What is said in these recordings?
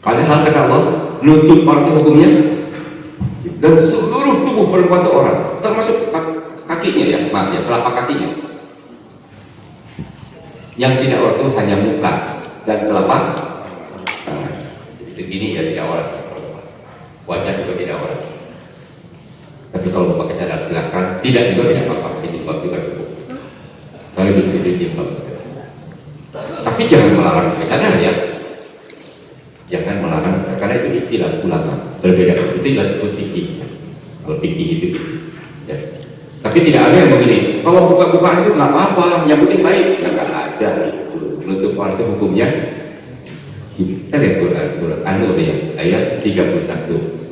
Padahal kata Allah, nuntut orang itu hukumnya, dan seluruh tubuh perempuan itu orang, termasuk kakinya ya, maaf ya, telapak kakinya. Yang tidak orang itu hanya muka dan telapak tangan. Segini ya tidak orang, wajah juga tidak orang. Tapi kalau mau pakai cadar silakan, tidak juga tidak apa-apa, pakai jilbab juga cukup. Soalnya bisa jadi jilbab. Tapi jangan melarang pakai cadar ya. Jangan melarang, karena itu istilah ulama berbeda. Itu istilah sebut fikih. Kalau fikih itu ya. Tapi tidak ada yang begini. Kalau buka-bukaan itu nggak apa-apa, yang penting baik. Ya nggak ada. Menutup orang itu hukumnya. Kita lihat Quran surat An-Nur ya, ayat 31.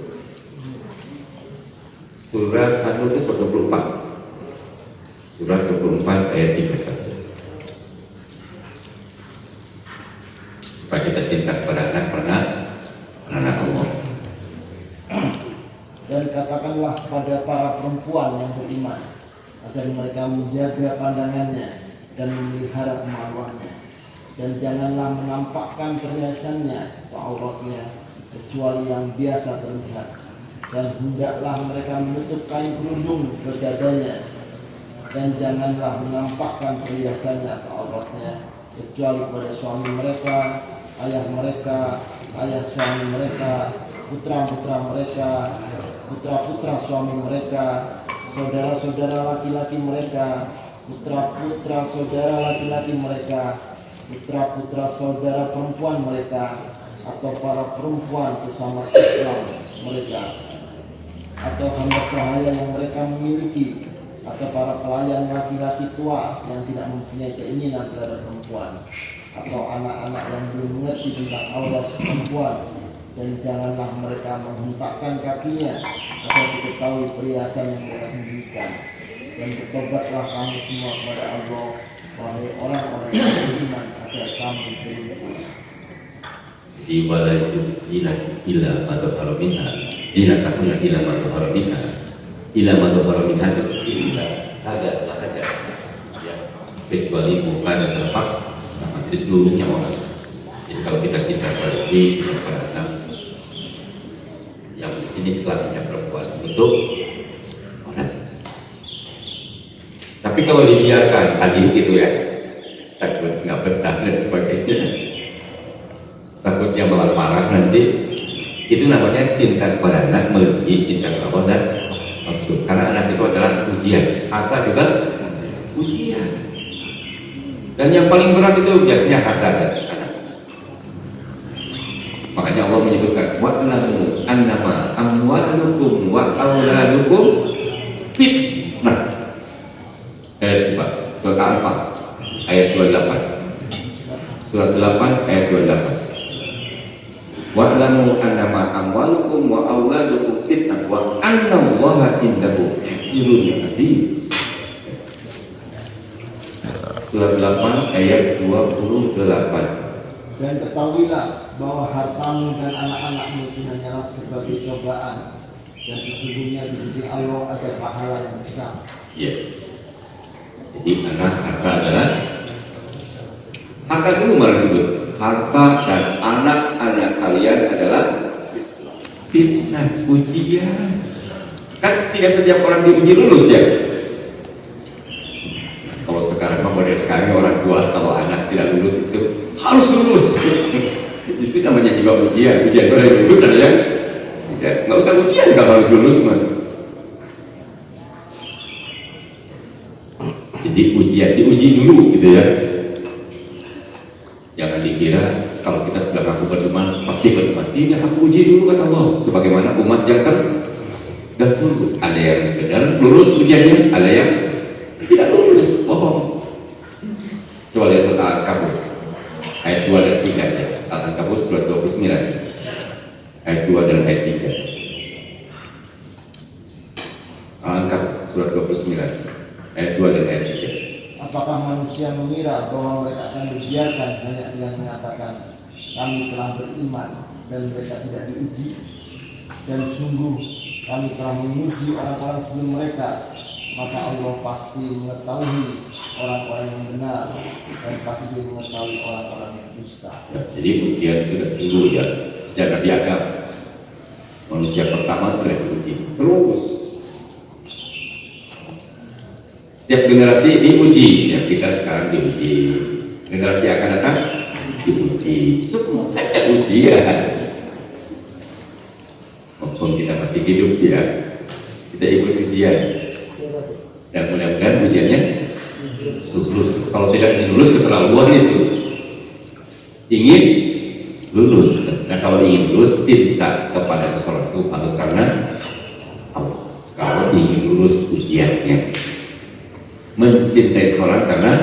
Surat An-Nur itu surat 24. Surat 24 ayat 31. Supaya kita cinta kepada anak karena Allah. Dan katakanlah kepada para perempuan yang beriman agar mereka menjaga pandangannya dan memelihara kemaluannya, dan janganlah menampakkan perhiasannya atau auratnya kecuali yang biasa terlihat, dan hendaklah mereka menutup kain kerudung bergadanya, dan janganlah menampakkan perhiasannya atau auratnya kecuali kepada suami mereka, ayah suami mereka, putra-putra mereka, putra-putra suami mereka, saudara-saudara laki-laki mereka, putra-putra saudara laki-laki mereka, putra-putra saudara perempuan mereka, atau para perempuan sesama Islam mereka, atau hamba sahaya yang mereka memiliki, atau para pelayan laki-laki tua yang tidak mempunyai keinginan terhadap perempuan, atau anak-anak yang belum mengerti tentang aurat perempuan. Dan janganlah mereka menghentakkan kakinya agar diketahui perhiasan yang mereka sembunyikan. Dan bertobatlah kamu semua kepada Allah, wahai orang-orang yang beriman, agar kamu berlindung. Di wala itu zina illa madhara minha, zina takuna illa madhara minha, illa madhara minha illa ada ya, kecuali muka dan telapak tangan. Jadi seluruhnya orang. Jadi kalau kita cinta pada istri, cinta pada anak, yang jenis kelaminnya perempuan untuk orang. Tapi kalau dibiarkan tadi gitu ya, takut nggak betah dan sebagainya, takutnya malah marah nanti, itu namanya cinta kepada anak melebihi cinta kepada Allah dan Rasul. Karena anak itu adalah ujian, harta juga ujian. Dan yang paling berat itu biasanya harta dan anak. Makanya Allah menyebutkan wa'lamu annama amwalukum wa auladukum fitnah. Ayat 4, surat Al-Anfal ayat 28. Surat 8 ayat 28. Wa'lamu annama amwalukum wa auladukum fitnah wa annallaha indahu ajrun azim. Surat 8 ayat 28. Dan ketahuilah bahwa hartamu dan anak-anakmu itu hanyalah sebagai cobaan, dan sesungguhnya di sisi Allah ada pahala yang besar. Ya. Jadi harta adalah harta itu malah disebut harta dan anak-anak kalian adalah fitnah, ujian. Kan tidak setiap orang diuji lulus ya. Kalau sekarang model sekarang orang tua kalau anak tidak lulus itu harus lulus. Justru namanya juga ujian. Ujian boleh lulus ada yang tidak. Nggak usah ujian kalau harus lulus man. Jadi ujian, diuji dulu gitu ya. Jangan dikira kalau kita sudah ngaku beriman pasti beriman. Tidak, aku uji dulu kata Allah. Sebagaimana umat yang terdahulu. Ada yang benar lulus ujiannya, ada yang tidak lulus, bohong. Coba lihat surat Al-Ankabut ayat 2 dan 3 ya. Al-Ankabut surat 29 ayat 2 dan ayat 3. Al-Ankabut surat 29 ayat 2 dan ayat 3. Apakah manusia mengira bahwa mereka akan dibiarkan hanya dengan mengatakan kami telah beriman dan mereka tidak diuji? Dan sungguh kami telah menguji orang-orang sebelum mereka, maka Allah pasti mengetahui orang-orang yang benar dan pasti mengetahui orang-orang yang dusta. Ya, jadi ujian itu dari dulu ya, sejak Nabi Adam manusia pertama sudah diuji terus. Setiap generasi diuji, ya kita sekarang diuji, generasi akan datang diuji, semua ada ujian. Mumpung kita masih hidup ya, kita ikut ujian. Dan mudah-mudahan ujiannya lulus. Kalau tidak ingin lulus keterlaluan itu. Ingin lulus. Nah kalau ingin lulus cinta kepada sesuatu harus karena Allah. Kalau ingin lulus ujiannya, mencintai seorang karena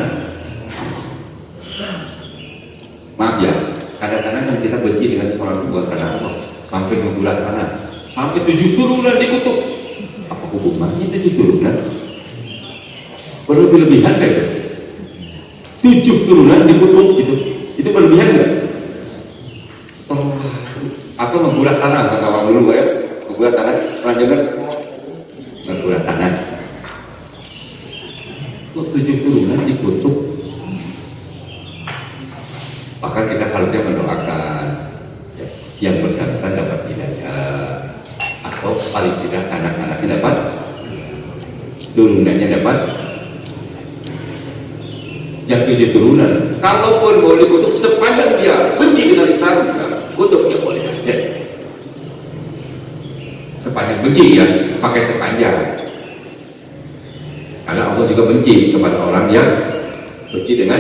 maaf ya, kadang-kadang kan kita benci dengan seseorang bukan karena Allah, sampai membulat tanah, sampai 7 turunan dikutuk. Apa hubungannya 7 turunan? Berlebihan kayak 7 turunan dikutuk gitu, itu berlebihan nggak? Atau membulat tanah, kata orang dulu ya, membulat tanah, pernah dengar? Membulat tanah. Kok 7 turunan dikutuk? Maka kita harusnya mendoakan ya, yang bersangkutan dapat hidayah, atau paling tidak anak-anaknya dapat, turunannya dapat. Yang 7 turunan, kalaupun boleh kutuk sepanjang dia benci dengan Islam, kutuk dia boleh aja. Sepanjang benci ya, pakai sepanjang. Karena Allah juga benci kepada orang yang benci dengan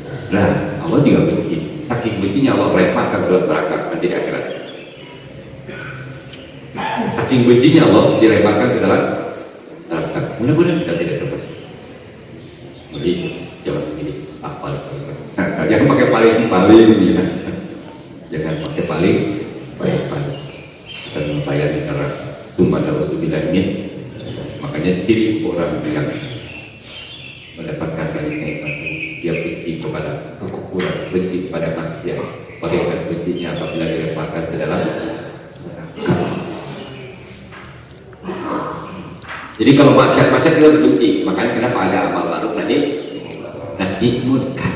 Islam. Allah juga benci. Saking bencinya Allah lemparkan ke dalam neraka nanti di akhirat. Saking bencinya Allah dilemparkan ke dalam neraka. Mudah-mudahan kita tidak termasuk. Jadi jangan begini, apa? Nah, jangan pakai paling ya. Jangan pakai paling dan membayar secara summa bilangin. Makanya ciri orang yang mendapatkan garisnya itu dia benci kepada kekufuran, benci kepada maksiat, bagaikan bencinya apabila dilemparkan ke dalam neraka. Jadi kalau maksiat kita harus benci. Makanya kenapa ada amal ma'ruf nahi munkar.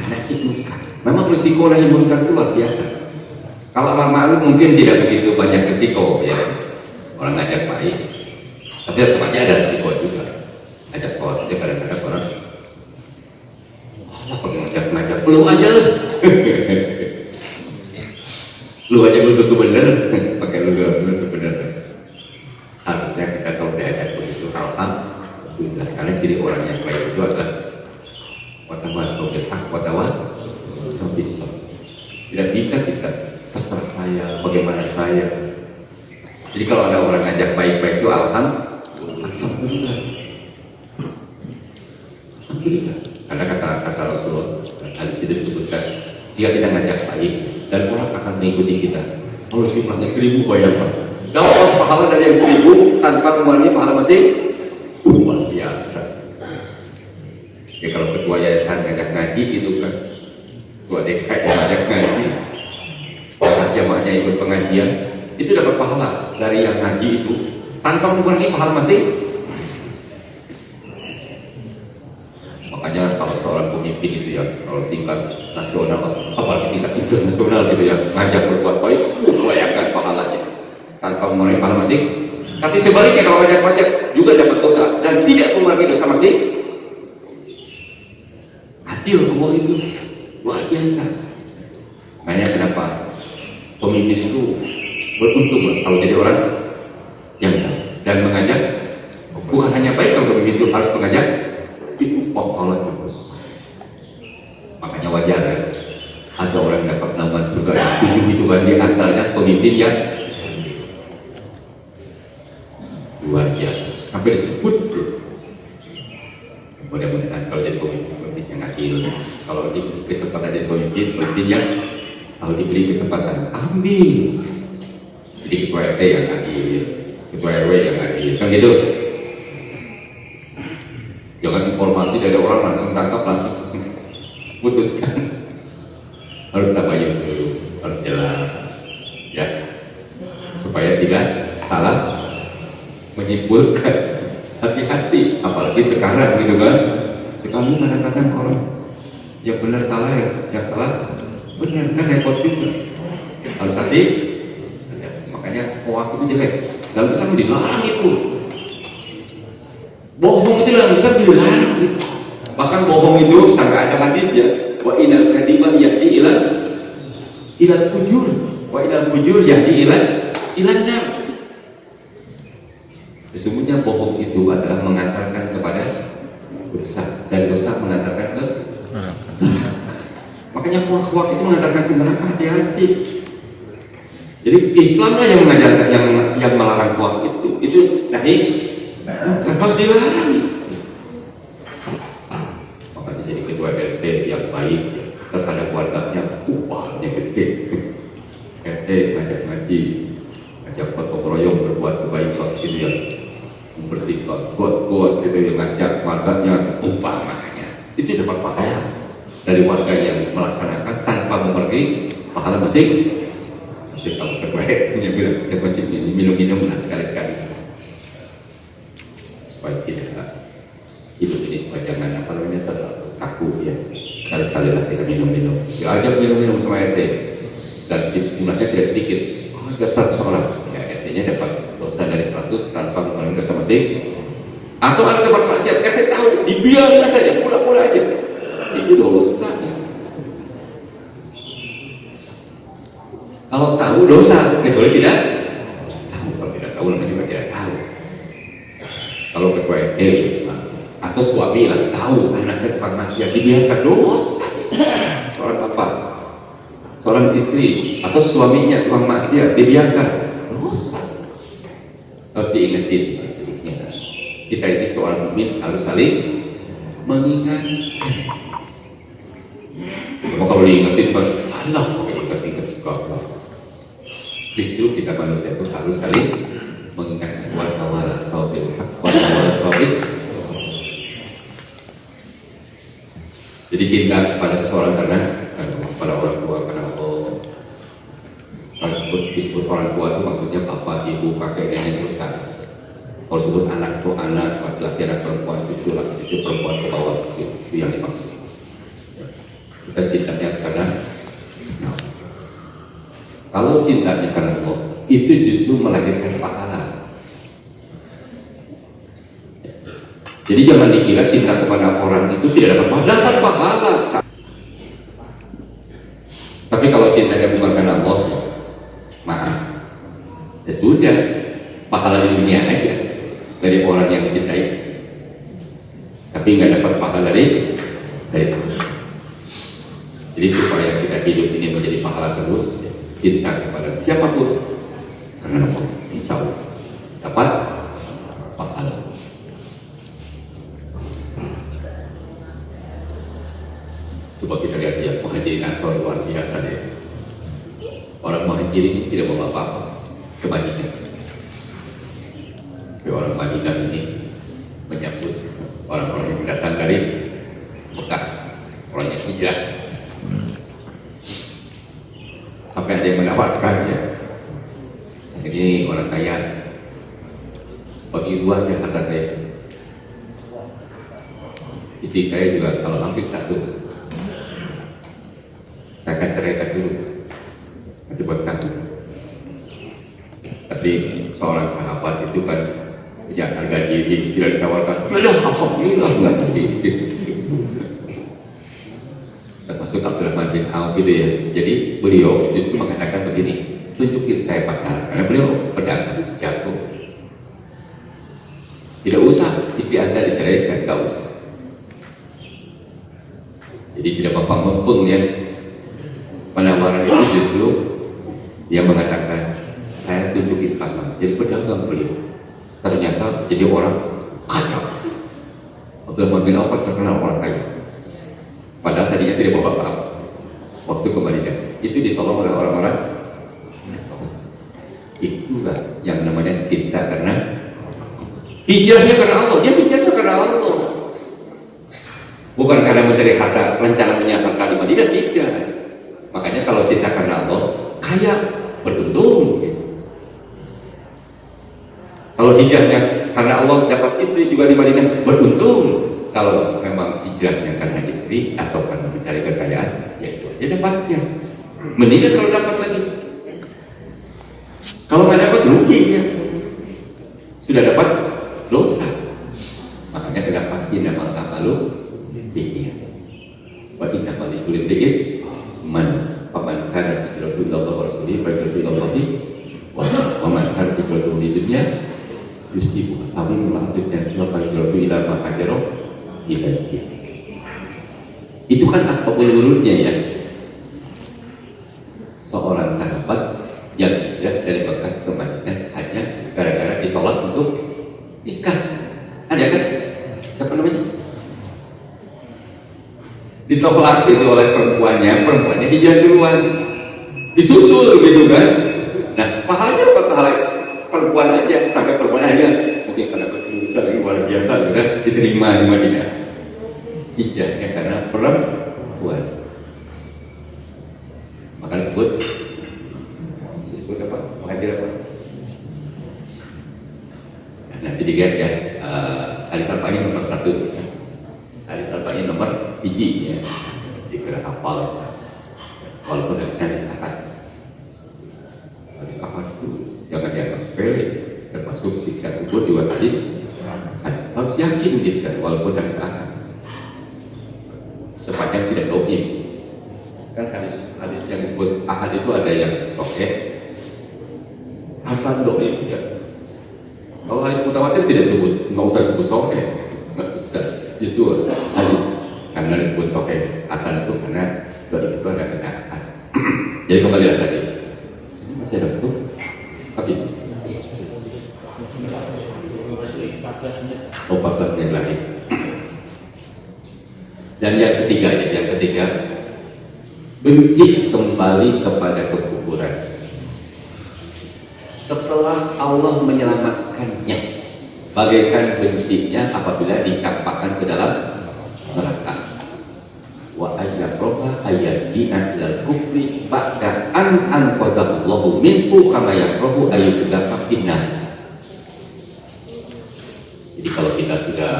Memang risiko nahi munkar itu luar biasa. Kalau amal ma'ruf mungkin tidak begitu banyak risiko ya. Orang ngajak baik. Tapi tempatnya ada risiko juga. Ajak sholat aja kadang-kadang orang Allah pakai ngajak lu aja lah. Lu aja belum tentu bener. Pakai lu gak belum tentu bener. Harusnya kita kalau diajak begitu alhamdulillah. Karena ciri orang yang baik itu adalah watawasau bil haq watawasau bis sabr. Tidak bisa kita terserah saya, bagaimana saya. Jadi kalau ada orang ngajak baik-baik itu alhamdulillah. Karena kata Rasulullah hadis itu disebutkan, jika kita ngajak baik dan orang akan mengikuti kita, kalau jumlahnya 1000 bayangkan, dapat pahala dari yang 1000 tanpa mengurangi pahala masing luar biasa. Ya kalau ketua yayasan ngajak ngaji gitu kan, ketua DKI ngajak ngaji, anak jamaahnya ikut pengajian, itu dapat pahala dari yang ngaji itu tanpa mengurangi pahala masing. Makanya kalau seorang pemimpin itu ya, kalau tingkat nasional, apalagi tingkat internasional gitu ya, ngajak berbuat baik, bayangkan pahalanya tanpa mengurangi pahala masing. Tapi sebaliknya kalau ngajak maksiat juga dapat dosa dan tidak mengurangi dosa masing. Adil Allah itu luar biasa. Makanya kenapa pemimpin itu beruntung kalau jadi orang yang dan mengajak, bukan hanya baik kalau pemimpin itu harus mengajak, itu pahala terus. Makanya wajar ya, ada orang yang dapat nama surga 7 itu kan, di antaranya pemimpin yang luar biasa sampai disebut. Mudah-mudahan kalau jadi pemimpin yang adil, kalau diberi kesempatan jadi pemimpin yang kalau diberi kesempatan ambil. Jadi ketua RT yang adil, ketua RW yang adil, kan gitu. Jangan informasi dari orang langsung tangkap, langsung putuskan. Harus tabayun dulu, harus jelas ya, supaya tidak salah menyimpulkan. Hati-hati apalagi apalagi sekarang gitu kan. Sekarang kadang-kadang orang yang benar salah ya, yang salah benar kan repot juga. Harus hati. Makanya hoax itu jelek. Dalam Islam dilarang itu. Bohong itu dalam Islam dilarang. Bahkan bohong itu sampai ada hadis ya. Wa inal kadhiba yahdi ila fujur. Wa inal fujur yahdi ila nar. Sesungguhnya bohong itu adalah mengantarkan kepada dosa, dan dosa mengantarkan ke neraka. Makanya hoax itu mengantarkan ke neraka, hati-hati. Jadi Islamlah yang mengajarkan, yang melarang hoax itu nahi, harus dilarang. Makanya jadi ketua RT yang baik terhadap warganya, upahnya gede. RT ngajak ngaji, ngajak gotong royong berbuat kebaikan gitu ya, membersihkan buat gitu yang ngajak warganya, umpamanya itu dapat pahala dari warga yang melaksanakan tanpa mengerti pahala masing. Kita tahu terbaiknya bilang kita masih minum lah sekali-sekali supaya tidak hidup ini supaya jangan apa namanya terkaku ya. Sekali-sekali lah kita minum. Ya ajak minum sama RT dan jumlahnya tidak sedikit. Ada 100 orang ya, RT-nya dapat dosa dari 100 tanpa mengurangi dosa masing. Atau ada tempat maksiat, RT tahu, dibiarkan saja, pura-pura aja. Itu dosa. Kalau tahu dosa, kecuali tidak tahu. Kalau tidak tahu namanya juga tidak tahu. Kalau ketua RT atau suami lah tahu anaknya tukang maksiat, dibiarkan dosa. Seorang bapak, seorang istri atau suaminya tukang maksiat, dibiarkan dosa. Harus diingetin istrinya. Kita ini seorang mukmin harus saling mengingatkan. Kalau diingetin kan, Allah ingat suka. Justru kita manusia itu harus saling mengingatkan. Wa tawala sabil haq wa tawala sabis. Jadi cinta kepada seseorang karena pada orang tua, karena kalau disebut orang tua itu maksudnya bapak, ibu, kakek, nenek, terus ke atas. Kalau disebut anak itu anak, laki-laki, anak perempuan, cucu laki, cucu perempuan ke bawah, itu yang dimaksud. Kita cintanya karena kalau cintanya karena Allah, itu justru melahirkan pahala. Jadi jangan dikira cinta kepada orang itu tidak dapat pahala. Tapi kalau cintanya bukan karena Allah, maaf, ya sudah, pahala di dunia aja dari orang yang dicintai, tapi nggak dapat pahala dari Allah. Jadi supaya kita hidup ini menjadi pahala terus, cinta kepada siapapun karena Allah, insya Allah dapat pahala. Coba kita lihat ya, Muhajirin Ansor luar biasa deh. Orang Muhajirin ini tidak bawa apa-apa ke Madinah. Tapi orang Madinah ini menyambut orang-orang yang datang dari Mekah, orang yang hijrah. Sampai ada yang menawarkannya, ini orang kaya, bagi dua ya harta saya. Istri saya juga kalau hampir satu, saya akan ceraikan dulu, nanti buat kamu. Tapi seorang sahabat itu kan punya harga diri, tidak ditawarkan. Ya alhamdulillah nggak sedikit. Termasuk Abdurrahman bin Auf gitu ya. Jadi beliau justru mengatakan begini, tunjukin saya pasar, karena beliau pedagang jago. Tidak usah istri Anda diceraikan, tidak usah. Jadi tidak bapak mumpung ya. Penawaran itu justru dia mengatakan, saya tunjukin pasar. Jadi pedagang beliau. Ternyata jadi orang kaya. Abdurrahman bin Auf terkenal orang kaya. Padahal tadinya tidak bawa apa-apa. Waktu kembalikan itu ditolong oleh orang-orang. Itulah yang namanya cinta karena hijrahnya karena Allah. Dia hijrahnya karena Allah, bukan karena mencari harta, rencananya harta di Madinah, tidak. Makanya kalau cinta karena Allah, kaya beruntung gitu. Kalau hijrahnya karena Allah dapat dapat istri juga di Madinah, beruntung. Kalau memang hijrahnya karena istri atau karena mencari kekayaan, ya itu aja dapatnya. Mendingan kalau dapat lagi. Kalau nggak dapat rugi ya. Sudah dapat dosa. Makanya kenapa innamal a'malu binniyat. Wa innamal likulli imri'in faman kanat hijratuhu ila Allah wa rasulihi fa hijratuhu ila Allah wa man kanat hijratuhu lid dunya yusibuha aw imra'atin fa hijratuhu ila ma hajara ilaihi. Itu kan asbabul wurudnya ya. Seorang sahabat yang hijrah dari Mekah ke Madinah hanya gara-gara ditolak untuk nikah. Ada kan? Siapa namanya? Ditolak itu oleh perempuannya hijrah duluan, disusul gitu kan. Nah, pahalanya apa? Pahala perempuan aja, sampai perempuan aja mungkin karena keseriusan lagi luar biasa sudah diterima di Madinah. Hijrahnya karena perempuan. Maka disebut apa? Muhajir apa? Nah, nanti dilihat ya, hadis arba'in nomor 1, hadis arba'in nomor 1 ya, dikira hafal walaupun hadisnya hadis ahad. Hadis ahad itu jangan dianggap sepele, termasuk siksa kubur juga hadis harus yakin gitu walaupun hadis ahad, sepanjang tidak doib. Kan hadis yang disebut ahad itu ada yang sahih, hasan, doib ya. Kalau hadis mutawatir tidak sebut, nggak usah sebut sahih, nggak bisa. Justru hadis karena disebut sahih, hasan itu karena doib itu ada kenaan. Jadi kembali tadi, masih ada betul? Habis. 14 menit lagi. Dan yang ketiga, benci kembali kepada kekufuran. Setelah Allah menyelamatkannya, bagaikan bencinya apabila dicampakkan ke dalam neraka. Wa ayyaqraha ayatina ilal kufri ba'da an anqadallahu minhu kama yaqrahu ayyudafa finnar. Jadi kalau kita sudah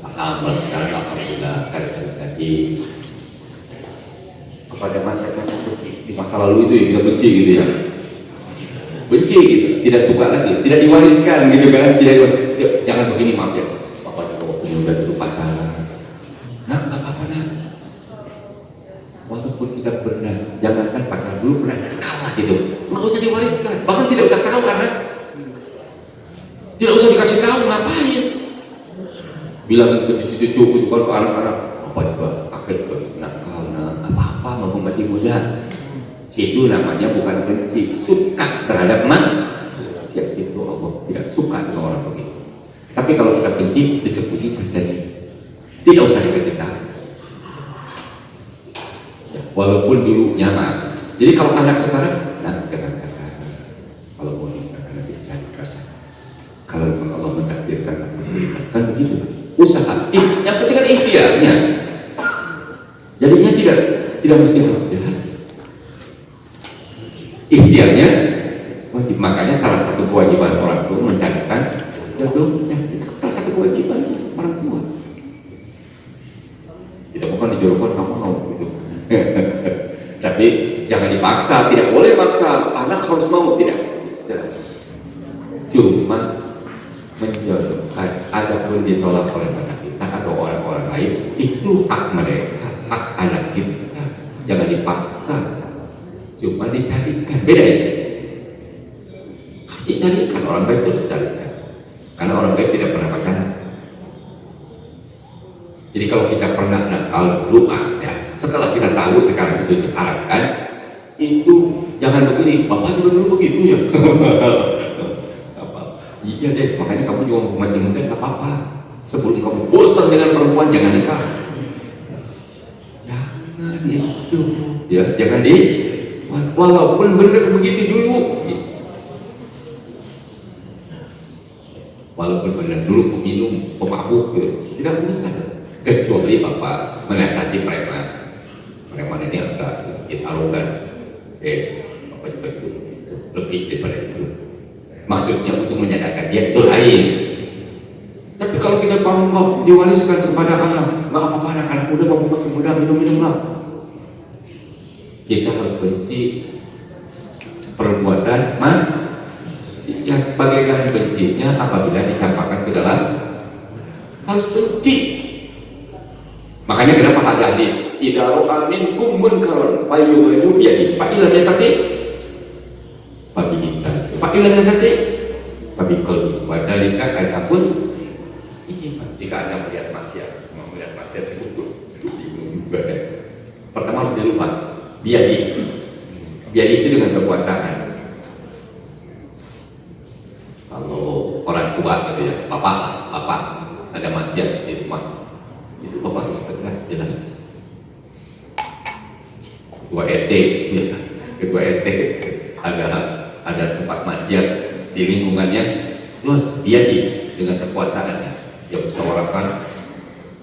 paham sekarang, alhamdulillah, garis tadi kepada masyarakat di masa lalu itu ya kita benci gitu ya, benci gitu, tidak suka lagi, tidak diwariskan gitu kan, jangan begini, maaf ya, bapak juga waktu muda dulu pacaran, nah nggak apa-apa nah, walaupun kita pernah, jangankan pacaran dulu pernah kalah gitu, nggak usah diwariskan, bahkan tidak usah tahu anak, tidak usah dikasih tahu, ngapain, bilang ke cucu-cucu, ke anak-anak, apa juga kakek juga nakal, apa-apa, maupun masih muda. Itu namanya bukan benci, suka terhadap manusia. Itu Allah tidak suka dengan orang begitu. Tapi kalau kita benci, disembunyikan dari, tidak usah dikasih tahu. Ya, walaupun dulu nyaman. Jadi kalau anak sekarang, nah jangan katakan. Kalau mau nikah karena dicarikan. Kalau memang Allah mentakdirkan, kan begitu. Usaha, yang penting kan ikhtiarnya. Jadinya tidak mesti harus jahat. Ikhtiarnya wajib. Makanya salah satu kewajiban orang tua mencarikan jodohnya. Itu salah satu kewajiban orang tua. Tidak bukan dijodohkan kamu mau gitu. Tapi jangan dipaksa, tidak boleh paksa. Anak harus mau, tidak bisa. Cuma menjodohkan, adapun ditolak oleh anak kita atau orang-orang lain, itu hak mereka, hak anak kita. Jangan dipaksa. Cuma dicarikan, beda ya. Harus dicarikan, orang baik itu dicarikan. Karena orang baik tidak pernah pacaran. Jadi kalau kita pernah nakal dulu, ya, setelah kita tahu sekarang itu diarahkan, itu jangan begini, bapak juga dulu begitu ya. Iya deh, makanya kamu juga masih muda, nggak apa-apa. Sebelum kamu bosan dengan perempuan, jangan nikah. Jangan itu, ya, jangan di. Walaupun benar begitu dulu, walaupun benar dulu peminum, pemabuk, tidak usah. Kecuali bapak menasihati preman. Preman ini agak sedikit arogan, bapak juga itu lebih daripada itu. Maksudnya untuk menyadarkan dia itu lain. siapa Allah diwariskan kepada anak. Nggak apa-apa, anak muda, bapak masih muda, minum-minumlah. Kita harus benci perbuatan maksiat. Bagaikan bencinya apabila dicampakkan ke dalam, harus benci. Makanya kenapa ada hadis idza ra'a minkum munkaran falyughayyirhu bi yadihi fa illam yastati fa bi lisanihi fa illam yastati fa bi qalbihi wa dzalika kafur. Ini jika Anda melihat maksiat, itu pertama harus dirubah biadi itu dengan kekuasaan. Kalau orang tua gitu ya, bapak ada maksiat di rumah, itu bapak harus tegas jelas. Ketua RT ada tempat maksiat di lingkungannya, terus biadi dengan kekuasaannya, dia musyawarahkan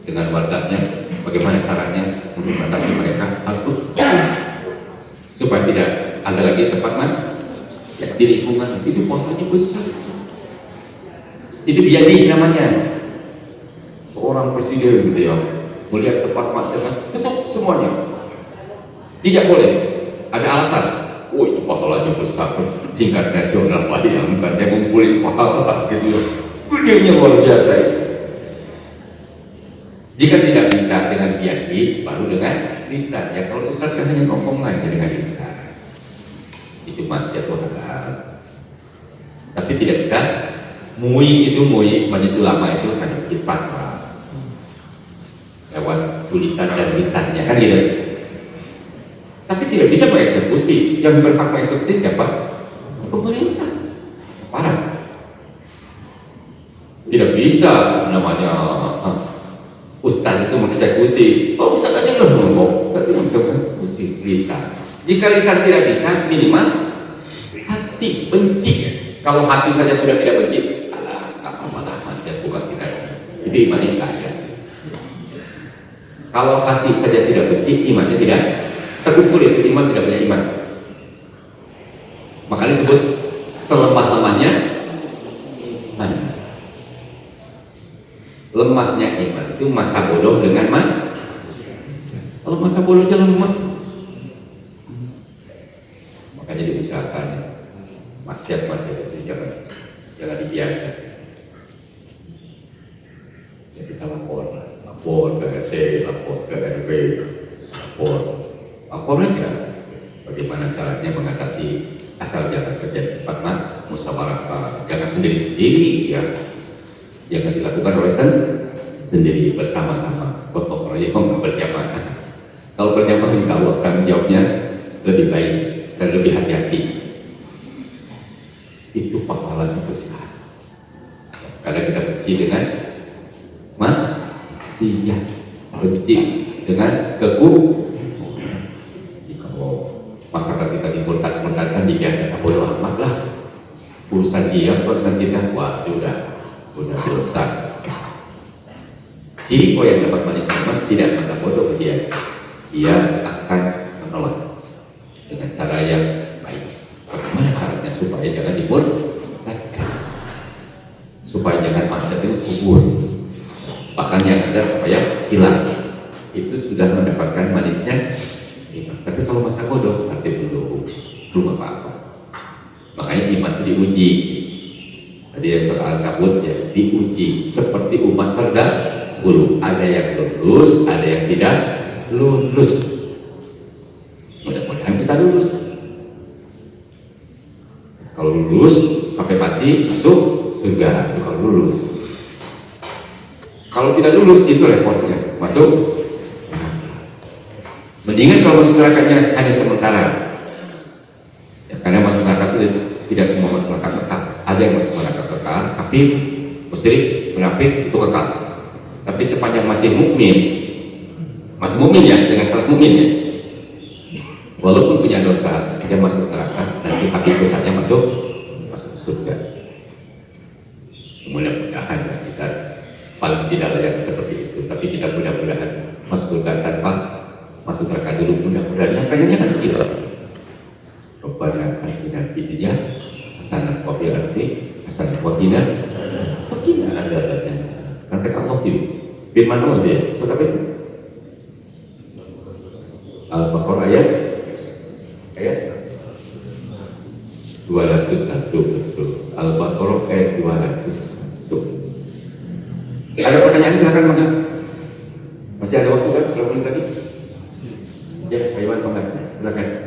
dengan warganya bagaimana caranya untuk mengatasi mereka, harus supaya tidak ada lagi tempat ya, di lingkungan itu pohonnya besar. Itu biadi namanya. Seorang presiden gitu ya, melihat tempat maksiat tutup semuanya, tidak boleh. Ada alasan, oh itu pahalanya besar, tingkat nasional bayangkan dia ngumpulin pahala gitu ya, gedenya luar biasa. Jika tidak bisa dengan biadi, baru dengan lisan. Ya kalau Ustaz kan hanya ngomong aja dengan lisan, itu maksiat halal. Tapi tidak bisa MUI majelis ulama itu hanya bikin fatwa lewat tulisan dan lisannya kan gitu. Tapi tidak bisa mengeksekusi. Yang berhak mengeksekusi siapa? Pemerintah. Parah. Tidak bisa namanya Ustaz itu mengeksekusi. Oh Ustaz aja loh ngomong. Ustaz itu bisa mengeksekusi lisan. Jika lisan tidak bisa, minimal hati benci. Kalau hati saja sudah tidak benci, alah maksiat bukan kita. Itu imannya tidak ada. Kalau hati saja tidak benci, imannya tidak terukur, itu iman tidak punya iman. Makanya disebut selemah-lemahnya iman. Lemahnya iman itu masa bodoh dengan kalau masa bodohnya lemah, makanya diusahakan maksiat itu jangan dibiarkan. Jadi kita lapor ke RT, lapor ke RW, lapor aja bagaimana caranya mengatasi, asal jangan terjadi tempat musyawarah, jangan sendiri-sendiri ya, jangan dilakukan oleh sendiri, bersama-sama, gotong royong, berjamaah. Kalau berjamaah insya Allah tanggung jawabnya lebih baik dan lebih hati-hati. Itu pahalanya besar karena kita benci dengan maksiat, benci dengan kalau masyarakat kita dimurtad-murtadkan, dibiarkan bodoh amat lah, urusan dia, urusan kita, wah udah dosa. Ciri yang dapat manis iman tidak masa bodoh dia akan menolak dengan cara yang baik. Bagaimana caranya supaya jangan dimurtadkan, supaya jangan maksiat itu subur, bahkan yang ada supaya hilang. Itu sudah mendapatkan manisnya iman. Tapi kalau masa bodoh nanti belum apa-apa. Makanya iman itu diuji. Tadi yang terangkabut ya, diuji seperti umat terdahulu. Ada yang lulus, ada yang tidak lulus. Mudah-mudahan kita lulus. Kalau lulus sampai mati masuk surga. Kalau lulus. Kalau tidak lulus itu repotnya, masuk. Mendingan kalau masuk nerakanya hanya sementara. Ya, karena masuk neraka itu tidak semua masuk neraka kekal. Ada yang masuk neraka kekal, tapi musyrik, munafik itu kekal. Tapi sepanjang masih mukmin ya, dengan status mukmin ya, walaupun punya dosa, dia masuk neraka, nanti habis dosanya masuk surga. Mudah-mudahan kita paling tidak layak seperti itu, tapi kita mudah-mudahan masuk surga tanpa masuk neraka dulu. Mudah-mudahan yang pengennya kan begitu. Rabbana atina fid dunya hasanah wa fil akhirati hasanah wa qina adzabannar. Karena kata Allah Firman Allah dia, surat apa itu? Al-Baqarah ayat 201, betul. Al-Baqarah ayat 201. Ada pertanyaan silakan Bang. Masih ada waktu kan? Berapa menit lagi? Ya, Pak Iwan, silakan.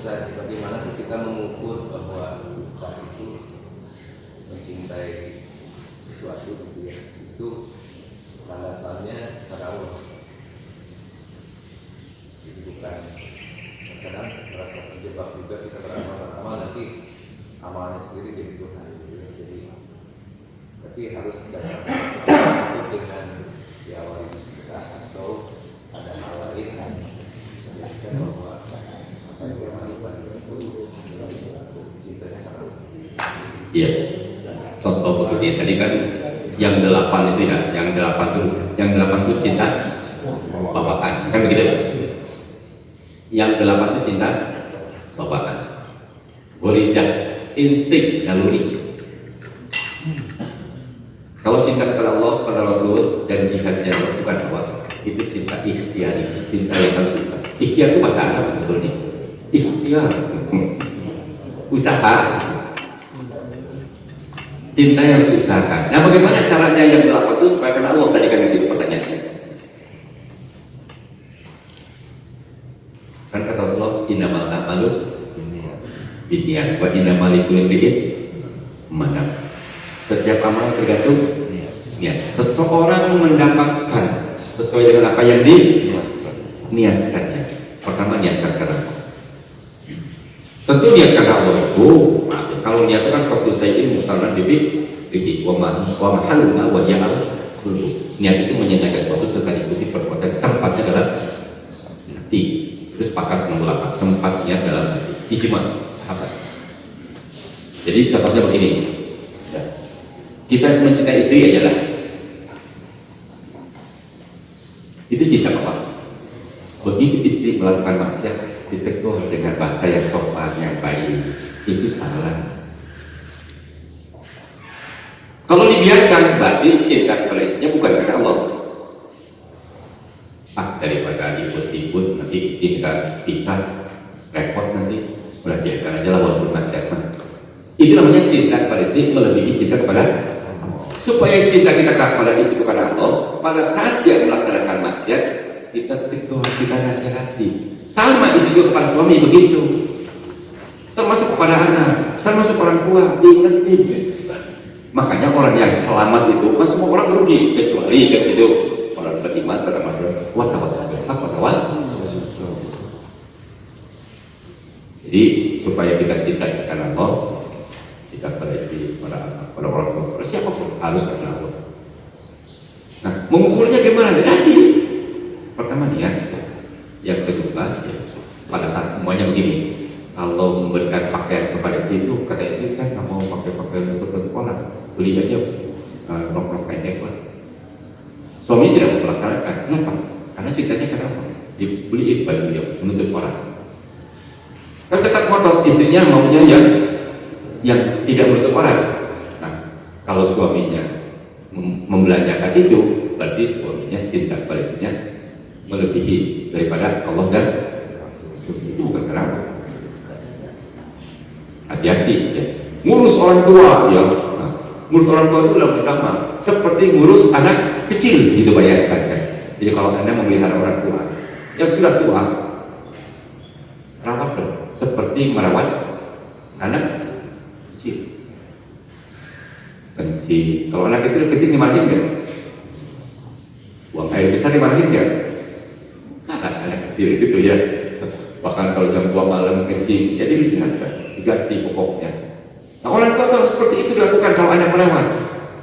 Bagaimana sih kita mengukur bahwa kita itu mencintai sesuatu gitu ya? Itu landasannya pada Allah. Jadi bukan kadang merasa terjebak juga kita beramal nanti amalnya sendiri jadi Tuhan. Jadi tapi harus dasarnya itu dengan diawali bismillah atau ada hal lain yang bisa dijadikan bahwa Iya. Contoh begini tadi kan yang 8 itu ya, yang 8 itu cinta bapaan, kan begitu ya? Yang 8 itu cinta bapaan, gorizah, insting, naluri. Kalau cinta kepada Allah, kepada Rasul dan jihad jauh bukan apa? Itu cinta ikhtiari, cinta yang harus kita. Ikhtiar itu bahasa Arab sebetulnya. Ikhtiar, usaha. Cinta yang harus diusahakan. Nah, bagaimana caranya yang 8 itu supaya karena Allah tadi kan itu pertanyaannya. Kan kata Rasulullah, innamal a'malu binniyat wa innamal likulli imri'in ma nawa. Setiap amal tergantung niat. Seseorang mendapatkan sesuai dengan apa yang diniatkannya. Pertama niatkan karena Allah. Tentu niat karena Allah itu, kalau niat itu kan qasdu syai'in mutarran bihi wa mahalluna wa ya'al qulub. Niat itu menyenangkan sesuatu serta ikuti perbuatan, tempatnya adalah hati. Terus sepakat mengelak tempat niat dalam hati. Ijma sahabat. Jadi contohnya begini. Kita mencintai istri aja lah. Itu cinta apa? Begitu istri melakukan maksiat, ditegur dengan bahasa yang sopan, yang baik, itu salah. Kalau dibiarkan, berarti cinta kepada istrinya bukan karena Allah. Daripada ikut-ikut nanti istri nggak bisa repot nanti, berarti biarkan aja lah walaupun maksiat. Itu namanya cinta kepada istri melebihi cinta kepada Allah. Supaya cinta kita kepada istri kepada Allah, pada saat dia melaksanakan maksiat, kita tegur, kita nasihati. Sama istri juga kepada suami begitu. Termasuk kepada anak, termasuk orang tua, diingetin. Makanya orang yang selamat itu kan semua orang merugi, kecuali kan itu orang beriman pada masyarakat. Jadi supaya kita cinta karena Allah, kita kepada istri, pada orang tua, pada siapapun harus karena Allah. Nah, mengukurnya gimana? Tadi pertama niat, yang kedua pada saat semuanya begini. Kalau memberikan pakaian kepada istri itu, kata istri saya nggak mau pakai pakaian untuk orang, beli aja rok-rok pendek lah. Suami tidak mau melaksanakan, kenapa? Karena cintanya kenapa? Dibeliin baju dia menutup orang. Kan tetap motor istrinya maunya yang tidak menutup orang. Nah, kalau suaminya membelanjakan itu, berarti suaminya cinta kepada istrinya melebihi daripada Allah dan Rasul. Itu bukan karena hati-hati ya. Ngurus orang tua ya. Nah, ngurus orang tua itu lebih sama seperti ngurus anak kecil gitu, bayangkan kan. Jadi kalau Anda memelihara orang tua yang sudah tua, rawatlah seperti merawat anak kecil. Kencing. Kalau anak kecil dimarahin nggak? Buang air besar dimarahin nggak? Nah, anak kecil itu ya. Bahkan kalau jam 2 malam kencing, jadi lihat kan, diganti pokoknya. Nah, orang tua harus seperti itu dilakukan kalau anak merawat.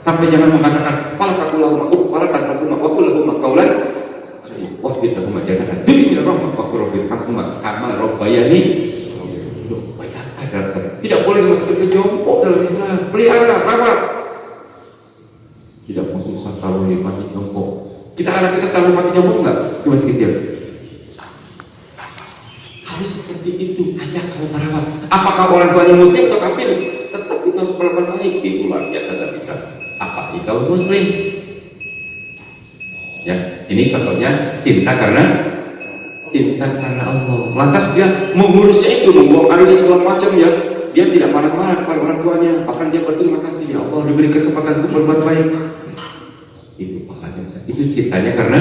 Sampai jangan mengatakan, "Falaqulahuma falaqulahuma wa kullahuma qaulan." Wah, kita jangan azim ya rahmah wa rahmah kama rabbayani. Tidak boleh dimasukkan ke jongkok dalam Islam. Pelihara, rawat. Tidak mau susah kalau dia mati jongkok. Anak kita taruh mati jongkok nggak? Dia masih kecil. Harus seperti itu. Hanya kalau merawat. Apakah orang tuanya muslim atau kafir? Tetap kita harus melakukan baik. Itu luar biasa dan bisa. Apa akhikal muslim. Ya, ini contohnya cinta karena Allah. Lantas dia mengurusnya itu, membuang airnya segala macam ya. Dia tidak marah-marah kepada orang tuanya, bahkan dia berterima kasih, ya Allah diberi kesempatan untuk berbuat baik. Itu pahalanya. Itu cintanya karena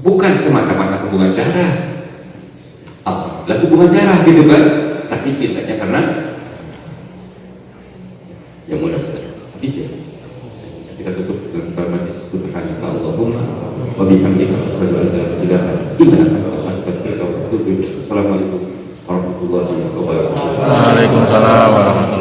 bukan semata-mata hubungan darah. Lah hubungan darah gitu kan, tapi cintanya karena yang mudah-mudahan bisa kita tutup dengan kalimat subhanaka Allahumma wa bihamdika asyhadu an la ilaha illa anta astaghfiruka wa atubu ilaik. Assalamualaikum warahmatullahi wabarakatuh. Waalaikumsalam warahmatullahi wabarakatuh.